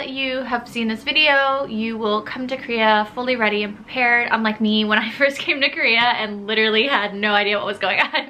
that you have seen this video, you will come to Korea fully ready and prepared, unlike me when I first came to Korea and literally had no idea what was going on.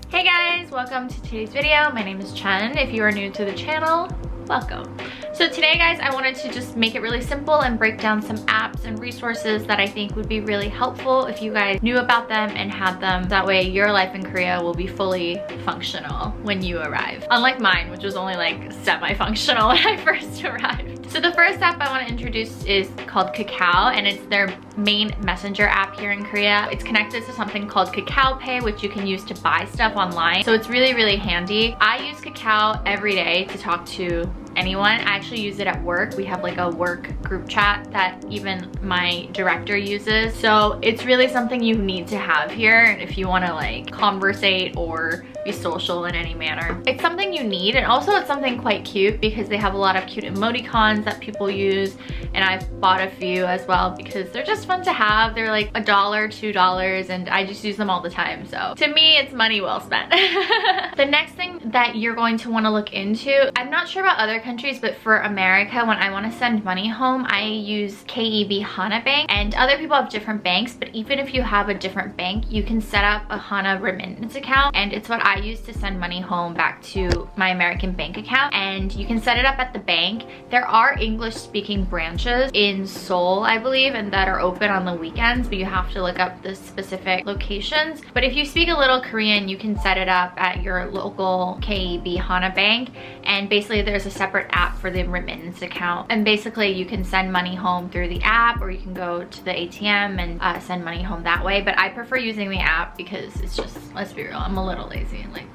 Hey guys, welcome to today's video. My name is Chen. If you are new to the channel, welcome. So today guys, I wanted to just make it really simple and break down some apps and resources that I think would be really helpful if you guys knew about them and had them. That way your life in Korea will be fully functional when you arrive. Unlike mine, which was only like semi-functional when I first arrived. So the first app I want to introduce is called Kakao, and it's their main messenger app here in Korea. It's connected to something called Kakao Pay, which you can use to buy stuff online. So it's really, really handy. I use Kakao every day to talk to anyone. I actually use it at work. We have like a work group chat that even my director uses. So it's really something you need to have here if you want to like conversate or be social in any manner. It's something you need, and also it's something quite cute because they have a lot of cute emoticons that people use, and I've bought a few as well because they're just fun to have. They're like $1, $2, and I just use them all the time. So to me, it's money well spent. The next thing that you're going to want to look into, I'm not sure about other countries, but for America, when I want to send money home, I use KEB Hana Bank, and other people have different banks, but even if you have a different bank, you can set up a Hana remittance account, and it's what I use to send money home back to my American bank account, and you can set it up at the bank. There are English speaking branches in Seoul, I believe, and that are open on the weekends, but you have to look up the specific locations. But if you speak a little Korean, you can set it up at your local KEB Hana Bank, and basically there's a separate app for the remittance account, and basically you can send money home through the app, or you can go to the ATM and send money home that way. But I prefer using the app because it's just, let's be real, I'm a little lazy and like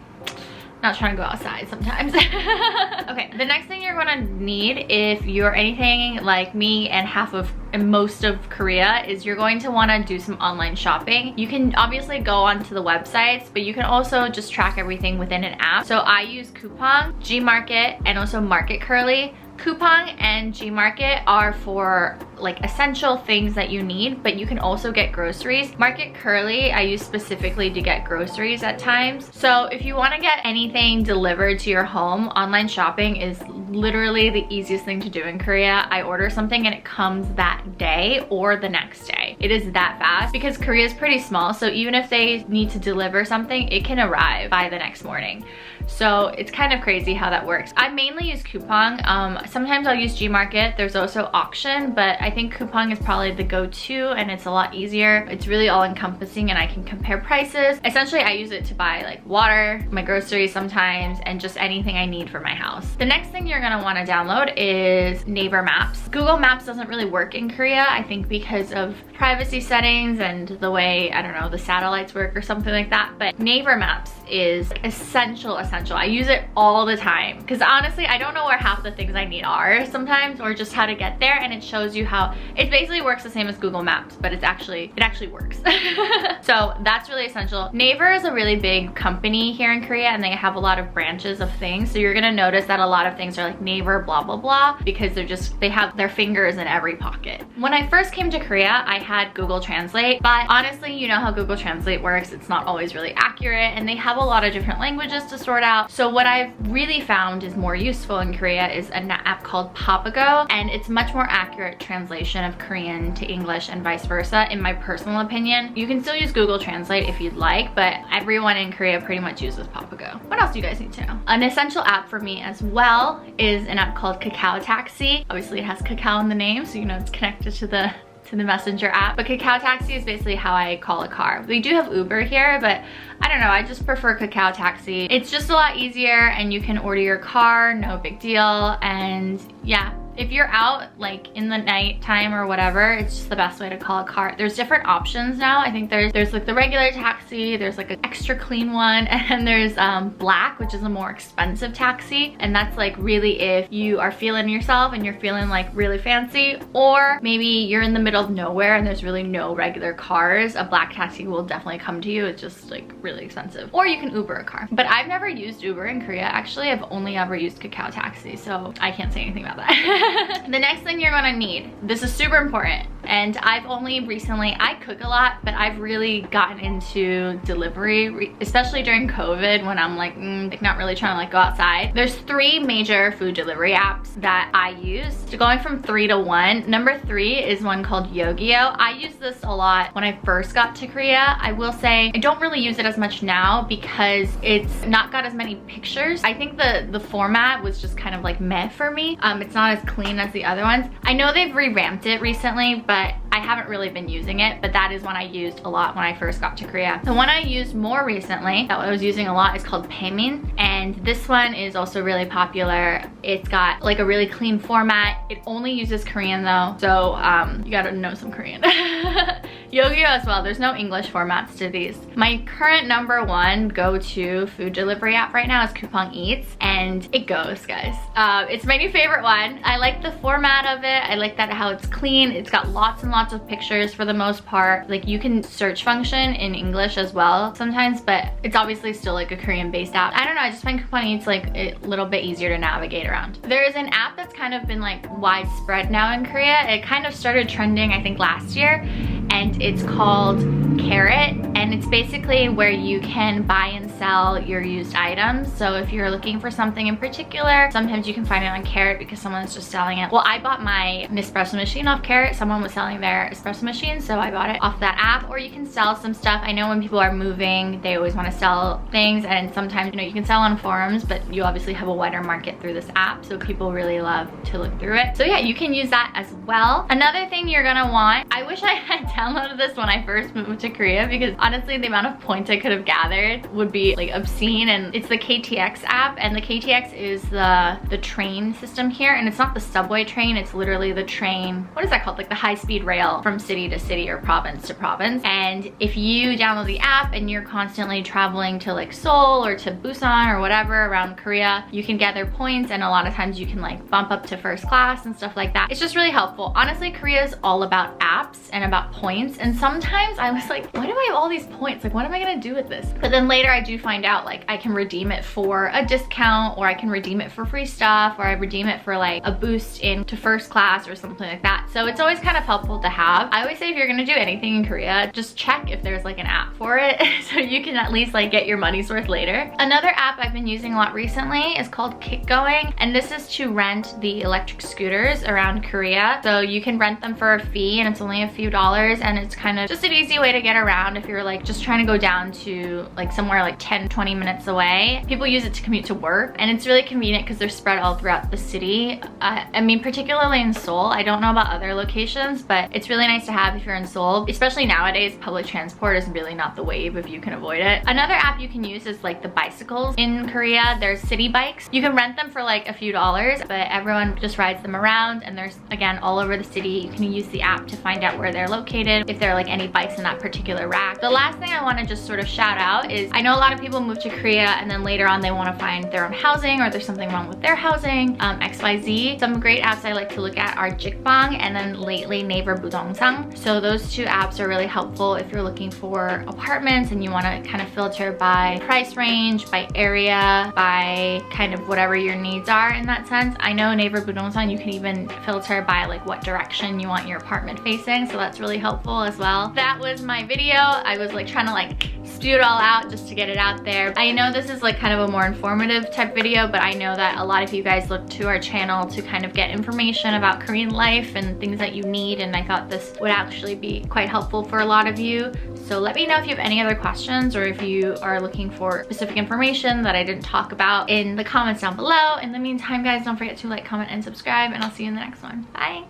not trying to go outside sometimes. Okay, the next thing you're gonna need if you're anything like me and most of Korea is you're going to want to do some online shopping. You can obviously go onto the websites, but you can also just track everything within an app. So I use Coupang, Gmarket, and also Market Curly. Coupang and Gmarket are for like essential things that you need, but you can also get groceries. Market Curly I use specifically to get groceries at times. So if you want to get anything delivered to your home, online shopping is literally the easiest thing to do in Korea. I order something and it comes that day or the next day. It is that fast because Korea is pretty small, so even if they need to deliver something, it can arrive by the next morning. So it's kind of crazy how that works. I mainly use Coupang. Sometimes I'll use Gmarket. There's also Auction, but I think Coupang is probably the go-to, and it's a lot easier. It's really all-encompassing, and I can compare prices. Essentially, I use it to buy like water, my groceries sometimes, and just anything I need for my house. The next thing you're gonna wanna download is Naver Maps. Google Maps doesn't really work in Korea, I think because of privacy settings and the way, I don't know, the satellites work or something like that, but Naver Maps is essential. I use it all the time because honestly I don't know where half the things I need are sometimes, or just how to get there, and it shows you how it basically works the same as Google Maps, but it actually works. So that's really essential. Naver is a really big company here in Korea, and they have a lot of branches of things, so you're gonna notice that a lot of things are like Naver blah blah blah because they have their fingers in every pocket. When I first came to Korea, I had Google Translate, but honestly, you know how Google Translate works. It's not always really accurate, and they have a lot of different languages to sort out. So what I've really found is more useful in Korea is an app called Papago, and it's much more accurate translation of Korean to English and vice versa, in my personal opinion. You can still use Google Translate if you'd like, but everyone in Korea pretty much uses Papago. What else do you guys need to know? An essential app for me as well is an app called Kakao Taxi. Obviously it has Kakao in the name, so you know it's connected to the messenger app, but Kakao Taxi is basically how I call a car. We do have Uber here, but I don't know, I just prefer Kakao Taxi. It's just a lot easier, and you can order your car, no big deal, and yeah. If you're out like in the night time or whatever, it's just the best way to call a car. There's different options now. I think there's like the regular taxi, there's like an extra clean one, and there's black, which is a more expensive taxi. And that's like really if you are feeling yourself and you're feeling like really fancy, or maybe you're in the middle of nowhere and there's really no regular cars, a black taxi will definitely come to you. It's just like really expensive. Or you can Uber a car. But I've never used Uber in Korea. Actually, I've only ever used Kakao Taxi, so I can't say anything about that. The next thing you're gonna need, this is super important, And I've only recently, I cook a lot, but I've really gotten into delivery, especially during COVID when I'm like not really trying to like go outside. There's 3 major food delivery apps that I use. So going from 3 to 1. Number 3 is one called Yogio. I used this a lot when I first got to Korea. I will say I don't really use it as much now because it's not got as many pictures. I think the format was just kind of like meh for me. It's not as clean as the other ones. I know they've revamped it recently, but I haven't really been using it, but that is one I used a lot when I first got to Korea. The one I used more recently that I was using a lot is called Paymin, and this one is also really popular. It's got like a really clean format. It only uses Korean though, so you gotta know some Korean. Yogyo as well, there's no English formats to these. My current number 1 go-to food delivery app right now is Coupang Eats, and it goes, guys. It's my new favorite one. I like the format of it. I like that how it's clean. It's got lots and lots of pictures for the most part. Like you can search function in English as well sometimes, but it's obviously still like a Korean based app. I don't know, I just find Coupang Eats like a little bit easier to navigate around. There is an app that's kind of been like widespread now in Korea. It kind of started trending I think last year, and it's called Carrot, and it's basically where you can buy and sell your used items. So if you're looking for something in particular, sometimes you can find it on Carrot because someone's just selling it. Well, I bought my Nespresso machine off Carrot. Someone was selling their espresso machine, so I bought it off that app. Or you can sell some stuff. I know when people are moving, they always want to sell things, and sometimes, you know, you can sell on forums, but you obviously have a wider market through this app, so people really love to look through it. So yeah, you can use that as well. Another thing you're gonna want, I wish I had downloaded this when I first moved to Korea, because honestly the amount of points I could have gathered would be like obscene. And it's the KTX app, and the KTX is the train system here, and it's not the subway train, it's literally the train, what is that called, like the high-speed rail from city to city or province to province. And if you download the app and you're constantly traveling to like Seoul or to Busan or whatever around Korea, you can gather points, and a lot of times you can like bump up to first class and stuff like that. It's just really helpful. Honestly, Korea is all about apps and about points, and sometimes I was like, why do I have all these points? Like, what am I gonna do with this? But then later I do find out like I can redeem it for a discount, or I can redeem it for free stuff, or I redeem it for like a boost into first class or something like that. So it's always kind of helpful to have. I always say if you're gonna do anything in Korea, just check if there's like an app for it so you can at least like get your money's worth later. Another app I've been using a lot recently is called Kickgoing, and this is to rent the electric scooters around Korea. So you can rent them for a fee, and it's only a few dollars, and it's kind of just an easy way to get around if you're like just trying to go down to like somewhere like 10-20 minutes away. People use it to commute to work, and it's really convenient because they're spread all throughout the city. I mean, particularly in Seoul. I don't know about other locations, but it's really nice to have if you're in Seoul. Especially nowadays, public transport is really not the wave if you can avoid it. Another app you can use is like the bicycles. In Korea, there's city bikes. You can rent them for like a few dollars, but everyone just rides them around, and there's, again, all over the city. You can use the app to find out where they're located, if there are like any bikes in that particular rack. The last thing I want to just sort of shout out is I know a lot of people move to Korea and then later on they want to find their own housing, or there's something wrong with their housing, XYZ. Some great apps I like to look at are Jikbang, and then lately Naver Budongsang. So those 2 apps are really helpful if you're looking for apartments and you want to kind of filter by price range, by area, by kind of whatever your needs are in that sense. I know Naver Budongsang, you can even filter by like what direction you want your apartment facing, so that's really helpful as well. That was my video. I was like trying to like spew it all out just to get it out there. I know this is like kind of a more informative type video, but I know that a lot of you guys look to our channel to kind of get information about Korean life and things that you need, and I thought this would actually be quite helpful for a lot of you. So let me know if you have any other questions, or if you are looking for specific information that I didn't talk about in the comments down below. In the meantime, guys, don't forget to like, comment, and subscribe, and I'll see you in the next one. Bye!